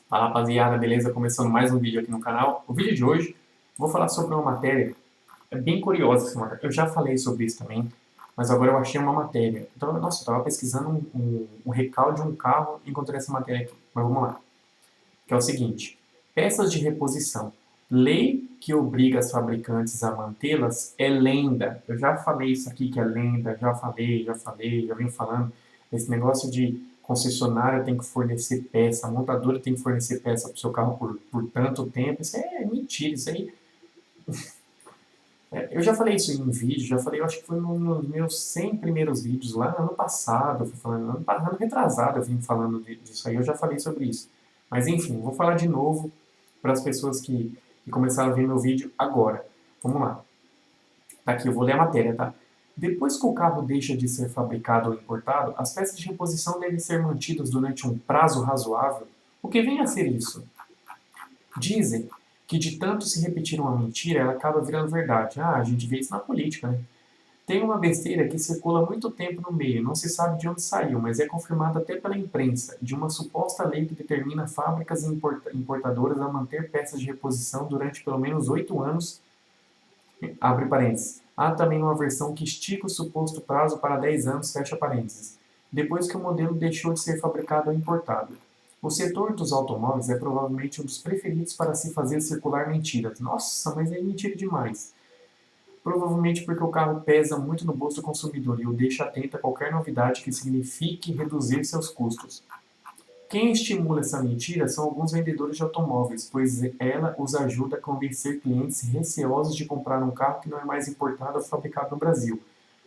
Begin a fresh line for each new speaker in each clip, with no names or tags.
Fala rapaziada, beleza? Começando mais um vídeo aqui no canal. O vídeo de hoje, vou falar sobre uma matéria, é bem curiosa essa matéria. Eu já falei sobre isso também, mas agora eu achei uma matéria. Então, nossa, eu estava pesquisando um recal de um carro e encontrei essa matéria aqui. Mas vamos lá. Que é o seguinte, peças de reposição. Lei que obriga as fabricantes a mantê-las é lenda. Eu já falei isso aqui que é lenda, já venho falando. Esse negócio de concessionária tem que fornecer peça, a montadora tem que fornecer peça para o seu carro por tanto tempo. Isso é mentira, isso aí. Eu já falei isso em vídeo, já falei, eu acho que foi nos meus 100 primeiros vídeos lá ano passado, eu fui falando, ano retrasado eu vim falando disso aí, eu já falei sobre isso. Mas enfim, vou falar de novo para as pessoas que começaram a ver meu vídeo agora. Vamos lá. Tá aqui, eu vou ler a matéria, tá? Depois que o carro deixa de ser fabricado ou importado, as peças de reposição devem ser mantidas durante um prazo razoável. O que vem a ser isso? Dizem que de tanto se repetir uma mentira, ela acaba virando verdade. Ah, a gente vê isso na política, né? Tem uma besteira que circula há muito tempo no meio, não se sabe de onde saiu, mas é confirmada até pela imprensa, de uma suposta lei que determina fábricas e importadoras a manter peças de reposição durante pelo menos 8 anos, abre parênteses. Há também uma versão que estica o suposto prazo para 10 anos, fecha parênteses, depois que o modelo deixou de ser fabricado ou importado. O setor dos automóveis é provavelmente um dos preferidos para se fazer circular mentiras. Nossa, mas é mentira demais. Provavelmente porque o carro pesa muito no bolso do consumidor e o deixa atento a qualquer novidade que signifique reduzir seus custos. Quem estimula essa mentira são alguns vendedores de automóveis, pois ela os ajuda a convencer clientes receosos de comprar um carro que não é mais importado ou fabricado no Brasil,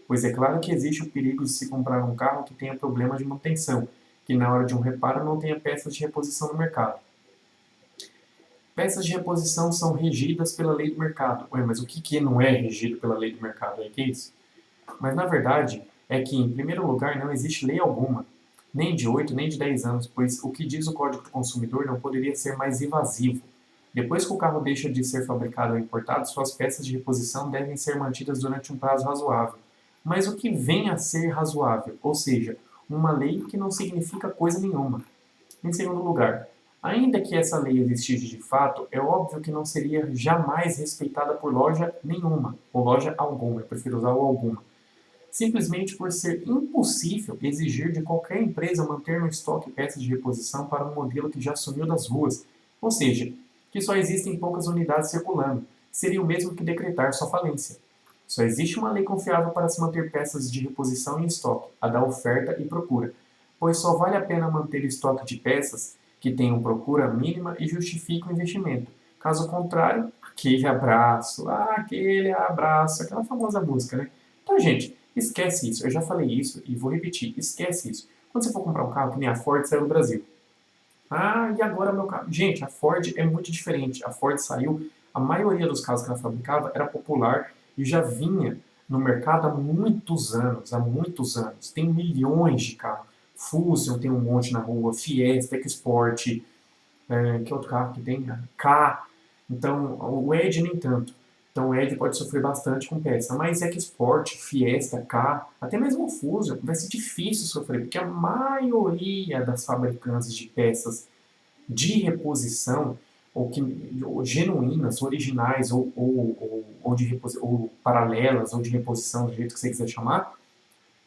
pois é claro que existe o perigo de se comprar um carro que tenha problemas de manutenção, que na hora de um reparo não tenha peças de reposição no mercado. Peças de reposição são regidas pela lei do mercado. Ué, mas o que não é regido pela lei do mercado? É que é isso? Mas na verdade é que, em primeiro lugar, não existe lei alguma, nem de 8 nem de 10 anos, pois o que diz o Código do Consumidor não poderia ser mais evasivo. Depois que o carro deixa de ser fabricado ou importado, suas peças de reposição devem ser mantidas durante um prazo razoável. Mas o que vem a ser razoável? Ou seja, uma lei que não significa coisa nenhuma. Em segundo lugar, ainda que essa lei existisse de fato, é óbvio que não seria jamais respeitada por loja nenhuma, ou loja alguma, eu prefiro usar o alguma, simplesmente por ser impossível exigir de qualquer empresa manter no estoque peças de reposição para um modelo que já sumiu das ruas, ou seja, que só existem poucas unidades circulando. Seria o mesmo que decretar sua falência. Só existe uma lei confiável para se manter peças de reposição em estoque, a da oferta e procura, pois só vale a pena manter estoque de peças que tenham procura mínima e justifiquem o investimento. Caso contrário, aquele abraço, aquela famosa música, né? Então, gente, esquece isso. Eu já falei isso e vou repetir. Esquece isso. Quando você for comprar um carro, que nem a Ford saiu do Brasil. Ah, e agora meu carro? Gente, a Ford é muito diferente. A Ford saiu, a maioria dos carros que ela fabricava era popular e já vinha no mercado há muitos anos. Há muitos anos. Tem milhões de carros. Fusion tem um monte na rua, Fiesta, EcoSport, que outro carro que tem? K. Então, o Edge nem tanto. Então, o Edge pode sofrer bastante com peça. Mas EcoSport, Fiesta, K, até mesmo o Fusion, vai ser difícil sofrer, porque a maioria das fabricantes de peças de reposição, ou genuínas, originais, ou paralelas, ou de reposição, do jeito que você quiser chamar,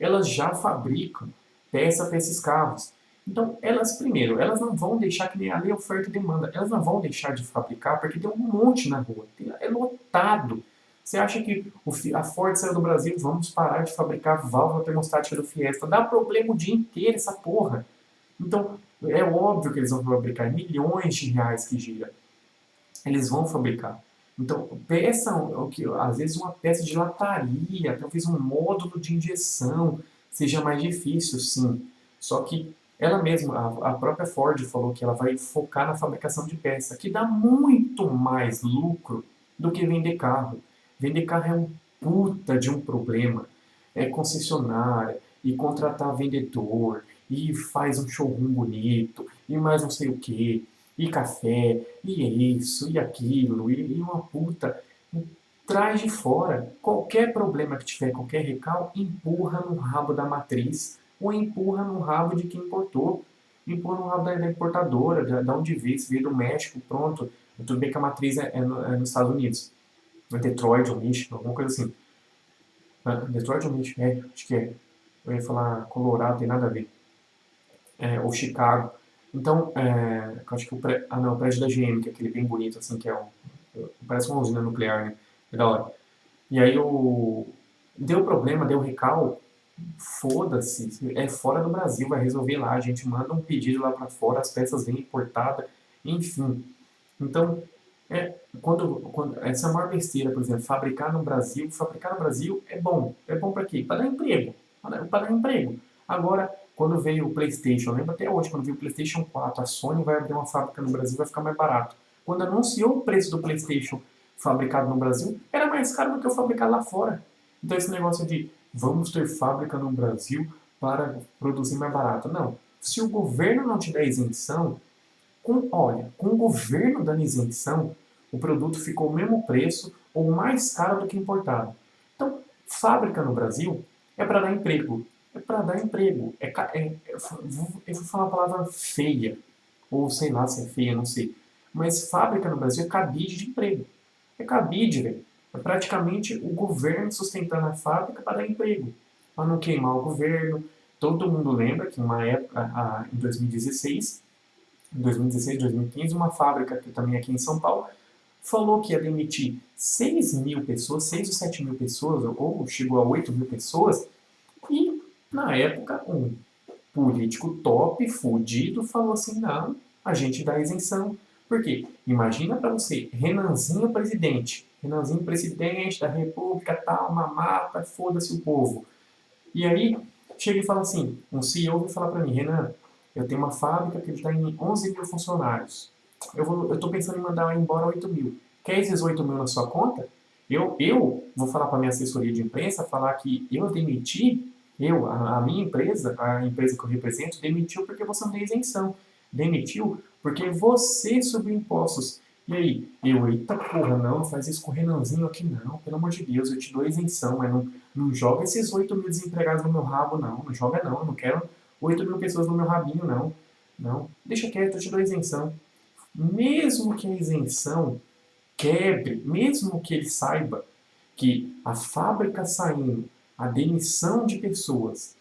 elas já fabricam peça para esses carros. Então, elas, primeiro, elas não vão deixar que nem a lei oferta e demanda, elas não vão deixar de fabricar porque tem um monte na rua, é lotado. Você acha que a Ford saiu do Brasil, vamos parar de fabricar válvula termostática do Fiesta? Dá problema o dia inteiro essa porra. Então, é óbvio que eles vão fabricar milhões de reais que gira. Eles vão fabricar. Então, peça, às vezes uma peça de lataria, talvez um módulo de injeção seja mais difícil, sim. Só que ela mesma, a própria Ford falou que ela vai focar na fabricação de peça, que dá muito mais lucro do que vender carro. Vender carro é um puta de um problema. É concessionária, e contratar vendedor, e faz um showroom bonito, e mais não sei o que, e café, e isso, e aquilo, e uma puta. Traz de fora. Qualquer problema que tiver, qualquer recal, empurra no rabo da matriz ou empurra no rabo de quem importou. impor no rabo da importadora, da onde veio, se veio do México, pronto. Tudo bem que a matriz é nos Estados Unidos. É Detroit ou Michigan, alguma coisa assim. Detroit ou Michigan, acho que é. Eu ia falar Colorado, tem nada a ver. Ou Chicago. Então, eu acho que o prédio da GM, que é aquele bem bonito, assim, que parece uma usina nuclear, né? É da hora. E aí deu problema, deu recal, foda-se, é fora do Brasil, vai resolver lá, a gente manda um pedido lá para fora, as peças vêm importadas, enfim. Então, quando essa é a maior besteira, por exemplo, fabricar no Brasil é bom para quê? Para dar emprego, para dar emprego. Agora, quando veio o PlayStation, eu lembro até hoje, quando veio o PlayStation 4, a Sony vai abrir uma fábrica no Brasil, vai ficar mais barato. Quando anunciou o preço do PlayStation fabricado no Brasil, era mais caro do que o fabricado lá fora. Então esse negócio de vamos ter fábrica no Brasil para produzir mais barato. Não. Se o governo não te der isenção, olha, com o governo dando isenção, o produto ficou o mesmo preço ou mais caro do que importado. Então, fábrica no Brasil é para dar emprego. É para dar emprego. Eu vou falar uma palavra feia, ou sei lá se é feia, não sei. Mas fábrica no Brasil é cabide de emprego. É cabide, velho. É praticamente o governo sustentando a fábrica para dar emprego. Para não queimar o governo. Todo mundo lembra que uma época, em 2016, em 2016, 2015, uma fábrica que também aqui em São Paulo falou que ia demitir 6 mil pessoas, 6 ou 7 mil pessoas, ou chegou a 8 mil pessoas, e na época um político top, fudido, falou assim, não, a gente dá isenção. Por quê? Imagina para você, Renanzinho presidente da república, tal, mamata, foda-se o povo. E aí, chega e fala assim, um CEO vai falar para mim, Renan, eu tenho uma fábrica que está em 11 mil funcionários. Eu estou pensando em mandar embora 8 mil. Quer esses 8 mil na sua conta? Eu vou falar para a minha assessoria de imprensa, falar que eu demiti, a minha empresa, a empresa que eu represento, demitiu porque você não tem isenção. Demitiu porque você subiu impostos. E aí, eita porra, não faz isso com o Renanzinho aqui não, pelo amor de Deus, eu te dou isenção, mas não joga esses 8 mil desempregados no meu rabo, não. Não joga, não. Eu não quero 8 mil pessoas no meu rabinho, não. Não. Deixa quieto, eu te dou isenção. Mesmo que a isenção quebre, mesmo que ele saiba que a fábrica saindo, a demissão de pessoas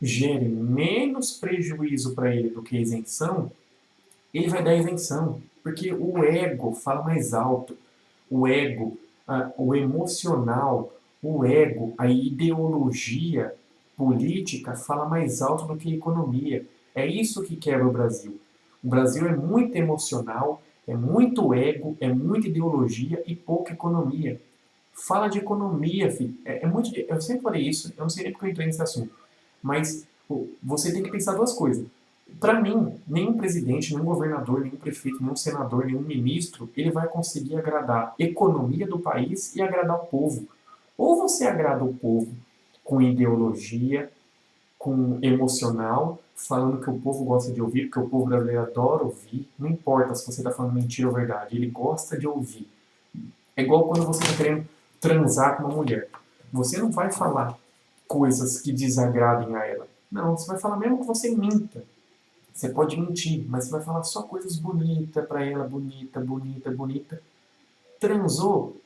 gere menos prejuízo para ele do que a isenção, ele vai dar isenção. Porque o ego fala mais alto. O ego, o emocional, o ego, a ideologia política fala mais alto do que a economia. É isso que quebra o Brasil. O Brasil é muito emocional, é muito ego, é muita ideologia e pouca economia. Fala de economia, filho. Eu sempre falei isso, eu não sei nem porque eu entrei nesse assunto. Mas você tem que pensar duas coisas. Para mim, nenhum presidente, nenhum governador, nenhum prefeito, nenhum senador, nenhum ministro, ele vai conseguir agradar a economia do país e agradar o povo. Ou você agrada o povo com ideologia, com emocional, falando que o povo gosta de ouvir, porque o povo brasileiro adora ouvir, não importa se você está falando mentira ou verdade, ele gosta de ouvir. É igual quando você está querendo transar com uma mulher. Você não vai falar coisas que desagradem a ela. Não, você vai falar mesmo que você minta. Você pode mentir, mas você vai falar só coisas bonitas para ela, bonita, bonita, bonita. Transou?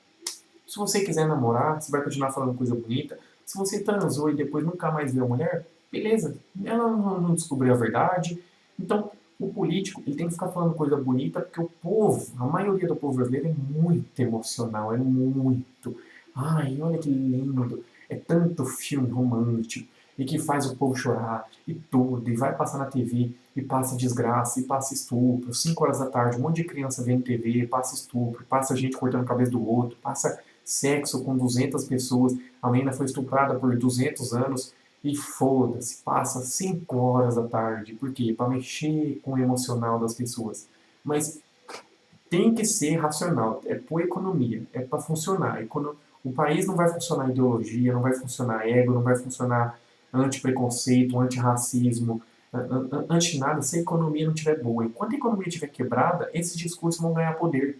Se você quiser namorar, você vai continuar falando coisa bonita. Se você transou e depois nunca mais viu a mulher, beleza. Ela não descobriu a verdade. Então, o político ele tem que ficar falando coisa bonita porque o povo, a maioria do povo brasileiro é muito emocional, é muito. Ai, olha que lindo. É tanto filme romântico e que faz o povo chorar e tudo, e vai passar na TV e passa desgraça, e passa estupro, 5 horas da tarde, um monte de criança vendo TV, passa estupro, passa gente cortando a cabeça do outro, passa sexo com 200 pessoas, a menina foi estuprada por 200 anos, e foda-se, passa 5 horas da tarde. Por quê? Para mexer com o emocional das pessoas. Mas tem que ser racional, é por economia, é para funcionar. O país não vai funcionar ideologia, não vai funcionar ego, não vai funcionar anti-preconceito, anti-racismo, anti-nada, se a economia não estiver boa. Enquanto a economia estiver quebrada, esses discursos vão ganhar poder.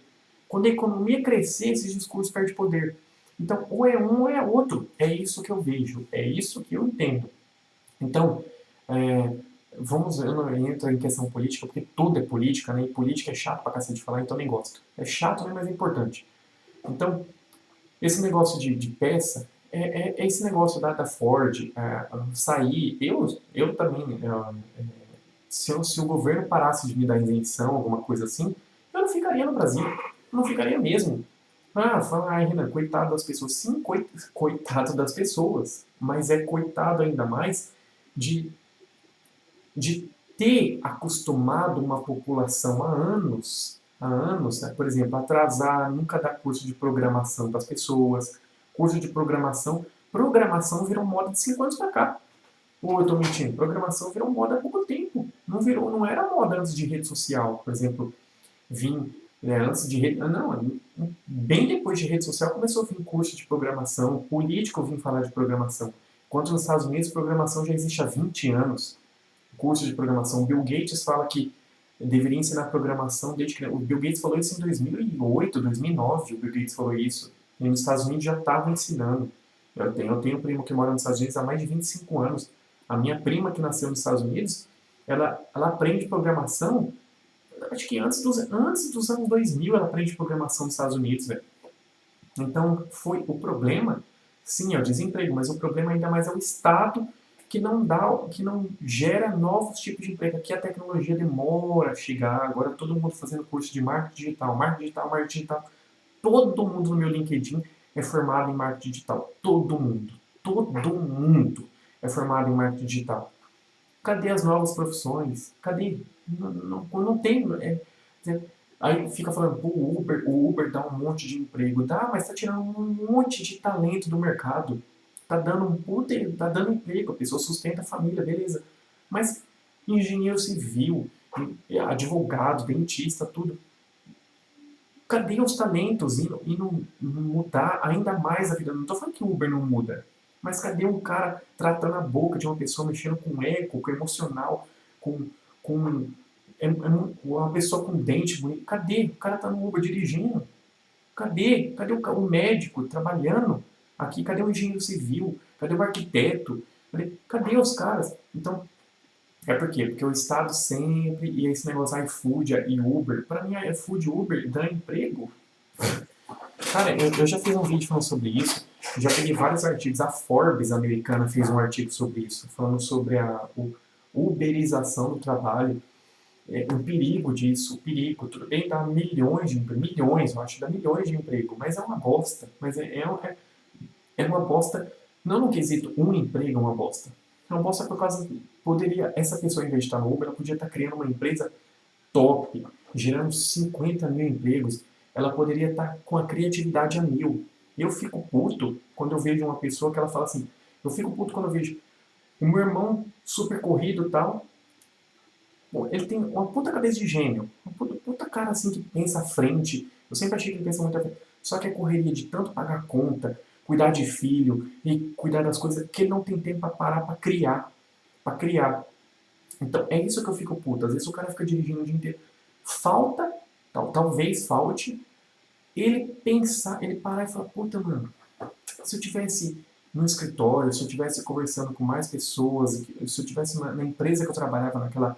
Quando a economia crescer, esses discursos perdem poder. Então, ou é um ou é outro. É isso que eu vejo, é isso que eu entendo. Então, eu não entro em questão política, porque tudo é política, né? E política é chato pra cacete de falar, então nem gosto. É chato, né? Mas é importante. Então, esse negócio de peça é esse negócio da Ford sair. Eu também, se o governo parasse de me dar isenção, alguma coisa assim, eu não ficaria no Brasil. Não ficaria mesmo. Ah, fala, ai, Renan, coitado das pessoas. Sim, coitado das pessoas. Mas é coitado ainda mais de, de ter acostumado uma população há anos, né? Por exemplo, atrasar, nunca dar curso de programação para as pessoas. Curso de programação virou moda de 5 anos para cá. Ou eu estou mentindo? Programação virou moda há pouco tempo. Não era moda antes de rede social. Por exemplo, vim antes de rede. Não, bem depois de rede social começou a vir curso de programação, político vim falar de programação. Enquanto nos Estados Unidos, programação já existe há 20 anos. Curso de programação. Bill Gates fala que deveria ensinar programação desde que. O Bill Gates falou isso em 2008, 2009. O Bill Gates falou isso. E nos Estados Unidos já estava ensinando. Eu tenho um primo que mora nos Estados Unidos há mais de 25 anos. A minha prima que nasceu nos Estados Unidos, ela aprende programação, acho que antes dos anos 2000 ela aprende programação nos Estados Unidos, velho. Então, foi o problema, sim, é o desemprego, mas o problema ainda mais é o Estado que não gera novos tipos de emprego. Aqui a tecnologia demora a chegar, agora todo mundo fazendo curso de marketing digital, marketing digital, marketing digital. Todo mundo no meu LinkedIn é formado em marketing digital. Todo mundo é formado em marketing digital. Cadê as novas profissões? Cadê? Não tem. Aí fica falando, pô, o Uber dá um monte de emprego. Dá, mas tá tirando um monte de talento do mercado. Tá dando emprego, a pessoa sustenta a família, beleza. Mas engenheiro civil, advogado, dentista, tudo. Cadê os talentos indo mudar ainda mais a vida? Não estou falando que o Uber não muda, mas cadê um cara tratando a boca de uma pessoa, mexendo com eco, com emocional, com uma pessoa com dente bonito? Cadê? O cara tá no Uber dirigindo. Cadê? Cadê o médico trabalhando aqui? Cadê o engenheiro civil? Cadê o arquiteto? Cadê os caras? Então, é por quê? Porque o Estado sempre, e esse negócio iFood e Uber, para mim iFood e Uber dá emprego. Cara, eu já fiz um vídeo falando sobre isso, já peguei vários artigos, a Forbes americana fez um artigo sobre isso, falando sobre a uberização do trabalho, o perigo disso, o perigo, tudo bem, dá milhões, eu acho, dá milhões de emprego, mas é uma bosta, mas é uma bosta, não no quesito um emprego é uma bosta, é uma bosta por causa, essa pessoa em vez de estar no Uber, ela podia estar criando uma empresa top, gerando 50 mil empregos, ela poderia estar com a criatividade a mil. Eu fico puto quando eu vejo uma pessoa que ela fala assim, eu fico puto quando eu vejo o meu irmão super corrido e tal, pô, ele tem uma puta cabeça de gênio, uma puta cara assim que pensa à frente, eu sempre achei que ele pensa muito à frente, só que a correria de tanto pagar conta, cuidar de filho e cuidar das coisas, que ele não tem tempo para parar para criar. Então, é isso que eu fico puto. Às vezes o cara fica dirigindo o dia inteiro. Falta, talvez falte, ele pensar, ele parar e falar, puta, mano, se eu tivesse no escritório, se eu tivesse conversando com mais pessoas, se eu tivesse na empresa que eu trabalhava, naquela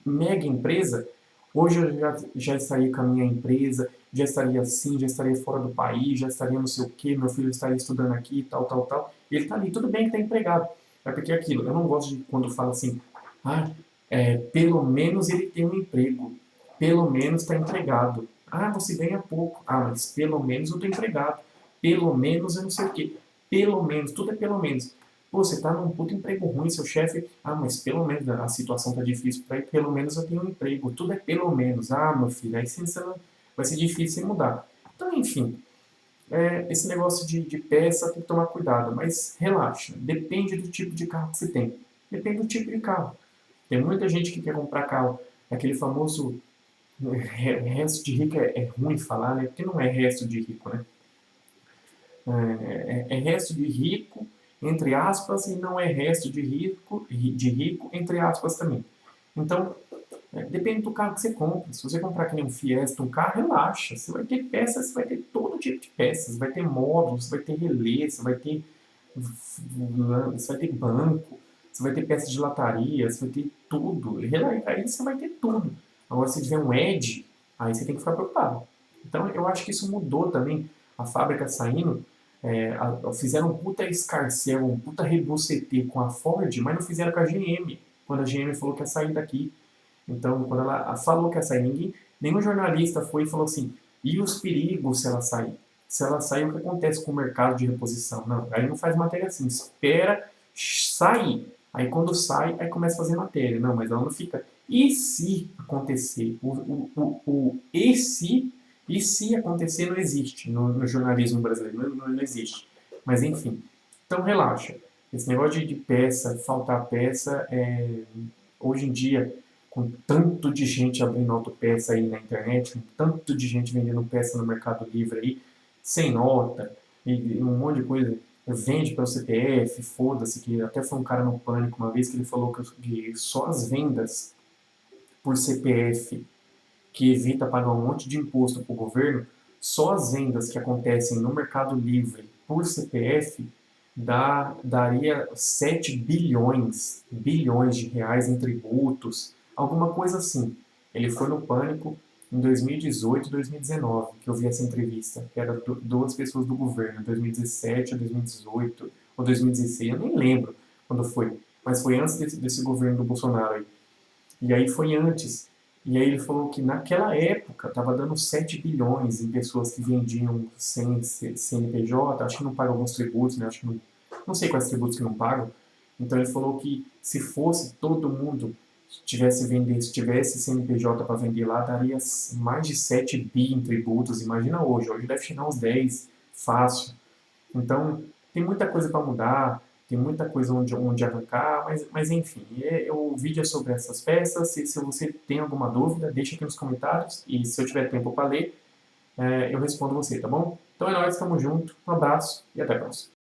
mega empresa, hoje eu já estaria com a minha empresa, já estaria assim, já estaria fora do país, já estaria não sei o quê, meu filho estaria estudando aqui, tal, tal, tal. E ele tá ali, tudo bem que tá empregado. É porque é aquilo, eu não gosto de quando fala assim, ah, pelo menos ele tem um emprego, pelo menos está empregado. Ah, você ganha pouco. Ah, mas pelo menos eu estou empregado. Pelo menos eu não sei o quê. Pelo menos, tudo é pelo menos. Pô, você está num puto emprego ruim, seu chefe. Ah, mas pelo menos a situação está difícil para ir, pelo menos eu tenho um emprego. Tudo é pelo menos. Ah, meu filho, aí sim você não, vai ser difícil você mudar. Então, enfim, esse negócio de peça tem que tomar cuidado, mas relaxa, depende do tipo de carro que você tem. Depende do tipo de carro. Tem muita gente que quer comprar carro, aquele famoso resto de rico é ruim falar, né? Porque não é resto de rico, né? É resto de rico, entre aspas, e não é resto de rico, entre aspas também. Então, depende do carro que você compra. Se você comprar que nem um Fiesta, um carro, relaxa. Você vai ter peças, você vai ter todo tipo de peças. Vai ter módulos, vai ter relé, você vai ter banco. você vai ter peça de lataria, você vai ter tudo. Aí você vai ter tudo. Agora, se tiver um edge, aí você tem que ficar preocupado. Então, eu acho que isso mudou também. A fábrica saindo, fizeram um puta escarcel, um puta rebucetê com a Ford, mas não fizeram com a GM, quando a GM falou que ia sair daqui. Então, quando ela falou que ia sair, nenhum jornalista foi e falou assim, e os perigos se ela sair? Se ela sair, o que acontece com o mercado de reposição? Não, aí não faz matéria assim, espera sair. Aí quando sai, aí começa a fazer matéria. Não, mas ela não fica. E se acontecer? E se acontecer não existe no jornalismo brasileiro, não existe. Mas enfim, então relaxa. Esse negócio de peça, faltar peça, hoje em dia, com tanto de gente abrindo autopeça aí na internet, com tanto de gente vendendo peça no Mercado Livre aí, sem nota, e um monte de coisa, vende pelo CPF, foda-se, que até foi um cara no Pânico uma vez que ele falou que só as vendas por CPF, que evita pagar um monte de imposto para o governo, só as vendas que acontecem no Mercado Livre por CPF daria 7 bilhões de reais em tributos, alguma coisa assim. Ele foi no Pânico em 2018 e 2019, que eu vi essa entrevista, que era duas pessoas do governo, 2017 ou 2018 ou 2016, eu nem lembro quando foi, mas foi antes desse governo do Bolsonaro aí. E aí foi antes. E aí ele falou que naquela época estava dando 7 bilhões em pessoas que vendiam sem CNPJ, acho que não pagam alguns tributos, né? Acho que não sei quais tributos que não pagam. Então ele falou que se fosse todo mundo se tivesse CNPJ para vender lá, daria mais de 7 bi em tributos. Imagina hoje deve chegar uns 10 fácil. Então, tem muita coisa para mudar, tem muita coisa onde arrancar, mas enfim, o vídeo é sobre essas peças. Se você tem alguma dúvida, deixa aqui nos comentários e se eu tiver tempo para ler, eu respondo você, tá bom? Então é nóis, tamo junto, um abraço e até a próxima.